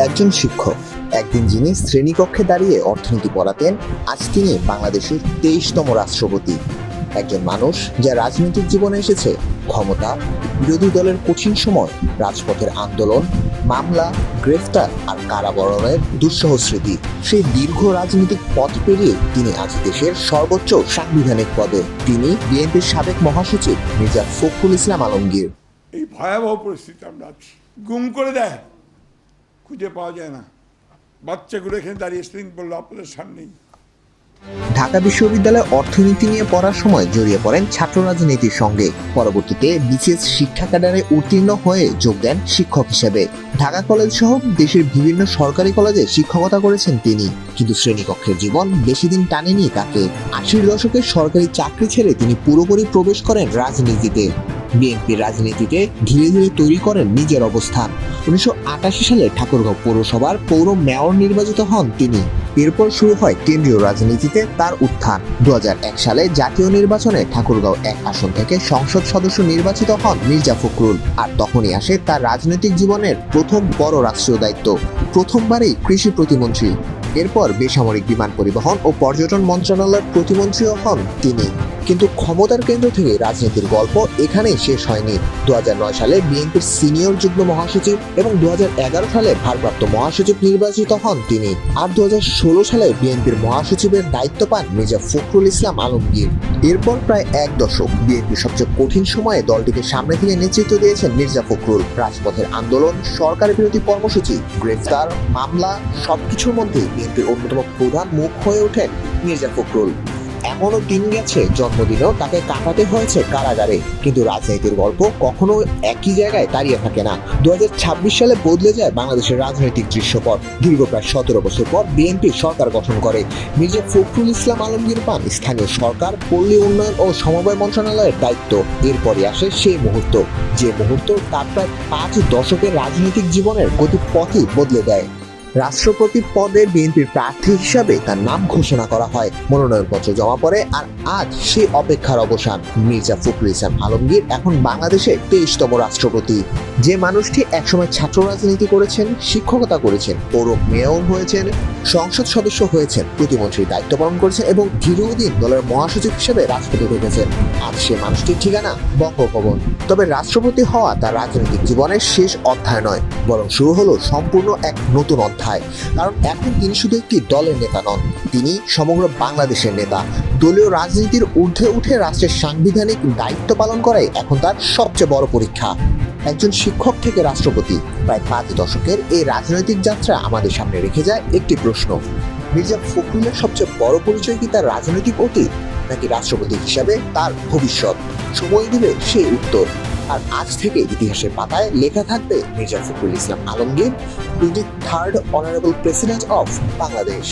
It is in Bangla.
একজন শিক্ষক, একদিন যিনি শ্রেণীকক্ষে দাঁড়িয়ে অর্থনীতি পড়াতেন, আজ তিনি বাংলাদেশের 23তম রাষ্ট্রপতি। একজন মানুষ যা রাজনৈতিক জীবনে এসেছে ক্ষমতা, বিরোধী দলের কঠিন সময়, রাজপথের আন্দোলন, মামলা, গ্রেফতার আর কারাবরণের দুঃসহ স্মৃতি। সেই দীর্ঘ রাজনৈতিক পথ পেরিয়ে তিনি আজ দেশের সর্বোচ্চ সাংবিধানিক পদে। তিনি বিএনপির সাবেক মহাসচিব মির্জা ফখরুল ইসলাম আলমগীর। এই ভয়াবহ পরিস্থিতি আমরা আছি, গুম করে দেয়, খুঁজে পাওয়া যায় না। বাচ্চাগুলো এখানে দাঁড়িয়ে স্ক্রিন পড়লো আপনাদের সামনেই। ঢাকা বিশ্ববিদ্যালয়ে অর্থনীতি নিয়ে পড়ার সময় জড়িয়ে পড়েন ছাত্র রাজনীতির সঙ্গে। পরবর্তীতে বিসিএস শিক্ষা ক্যাডারে উত্তীর্ণ হয়ে যোগ দেন শিক্ষক হিসেবে। ঢাকা কলেজ সহ দেশের বিভিন্ন সরকারি কলেজে শিক্ষকতা করেছেন তিনি, কিন্তু শ্রেণীকক্ষের জীবন বেশি দিন টানেনি তাকে। 80-র দশকে সরকারি চাকরি ছেড়ে তিনি পুরোপুরি প্রবেশ করেন রাজনীতিতে। বিএনপির রাজনীতিতে ধীরে ধীরে তৈরি করেন নিজের অবস্থান। 1988 সালে ঠাকুরগাঁও পৌরসভার পৌর মেয়র নির্বাচিত হন তিনি। এরপর শুরু হয় কেন্দ্রীয় রাজনীতিতে তার উত্থান। 2001 সালে জাতীয় নির্বাচনে ঠাকুরগাঁও 1 আসন থেকে সংসদ সদস্য নির্বাচিত হন মির্জা ফখরুল। আর তখনই আসে তার রাজনৈতিক জীবনের প্রথম বড় রাষ্ট্রীয় দায়িত্ব। প্রথমবারই কৃষি প্রতিমন্ত্রী, এরপর বেসামরিক বিমান পরিবহন ও পর্যটন মন্ত্রণালয়ের প্রতিমন্ত্রীও হন তিনি। কিন্তু ক্ষমতার কেন্দ্র থেকে রাজনীতির গল্প এখানেই শেষ হয়নি। 2009 সালে বিএনপির সিনিয়র যুগ্ম মহাসচিব এবং 2011 সালে ভারপ্রাপ্ত মহাসচিব নির্বাচিত হন তিনি। আর 2016 সালে বিএনপির মহাসচিবের দায়িত্ব পান মির্জা ফখরুল ইসলাম আলমগীর। এরপর প্রায় 1 দশক বিএনপির সবচেয়ে কঠিন সময়ে দলটিকে সামনে থেকে নেতৃত্ব দিয়েছেন মির্জা ফখরুল। রাজপথের আন্দোলন, সরকার বিরোধী কর্মসূচি, গ্রেফতার, মামলা, সবকিছুর মধ্যে বিএনপির অন্যতম প্রধান মুখ হয়ে ওঠেন মির্জা ফখরুল। এমনও দিন গেছে জন্মদিনেও তাকে কাটাতে হয়েছে কারাগারে। কিন্তু রাজনীতির গল্প কখনো একই জায়গায় দাঁড়িয়ে থাকে না। 2026 সালে বদলে যায় বাংলাদেশের রাজনৈতিক দৃশ্যপট। দীর্ঘ প্রায় 17 বছর পর বিএনপি সরকার গঠন করে। মির্জা ফখরুল ইসলাম আলমগীর পান স্থানীয় সরকার, পল্লী উন্নয়ন ও সমবায় মন্ত্রণালয়ের দায়িত্ব। এরপরই আসে সেই মুহূর্ত, যে মুহূর্ত তার প্রায় 5 দশকের রাজনৈতিক জীবনের গতিপথই বদলে দেয়। রাষ্ট্রপতি পদে বিএনপির প্রার্থী হিসাবে তার নাম ঘোষণা করা হয়, মনোনয়নপত্র জমা পড়ে, আর আজ সেই অপেক্ষার অবসান। মির্জা ফখরুল ইসলাম আলমগীর এখন বাংলাদেশের 23তম রাষ্ট্রপতি। যে মানুষটি একসময় ছাত্র রাজনীতি করেছেন, শিক্ষকতা করেছেন, পৌর মেয়র হয়েছেন, সংসদ সদস্য হয়েছেন, প্রতিমন্ত্রীর দায়িত্ব পালন করেছেন এবং দীর্ঘদিন দলের মহাসচিব হিসেবে রাজপথে থেকেছেন, আজ সে মানুষটির ঠিকানা বঙ্গভবন। তবে রাষ্ট্রপতি হওয়া তার রাজনৈতিক জীবনের শেষ অধ্যায় নয়, বরং শুরু হলো সম্পূর্ণ এক নতুন অধ্যায়। কারণ এখন তিনি শুধু একটি দলের নেতা নন, তিনি সমগ্র বাংলাদেশের নেতা। দলীয় রাজনীতির ঊর্ধ্বে উঠে রাষ্ট্রের সাংবিধানিক দায়িত্ব পালন করাই এখন তার সবচেয়ে বড় পরীক্ষা। একজন শিক্ষক থেকে রাষ্ট্রপতি, প্রায় 5 দশকের এই রাজনৈতিক যাত্রা আমাদের সামনে রেখে যায় একটি প্রশ্ন: মির্জা ফখরুলের সবচেয়ে বড় পরিচয় কি তার রাজনৈতিক অতীত, নাকি রাষ্ট্রপতি হিসাবে তার ভবিষ্যৎ? সময় দিবে সেই উত্তর। আর আজ থেকে ইতিহাসের পাতায় লেখা থাকবে Mirza Fakhrul Islam Alamgir, 23rd honourable president of Bangladesh.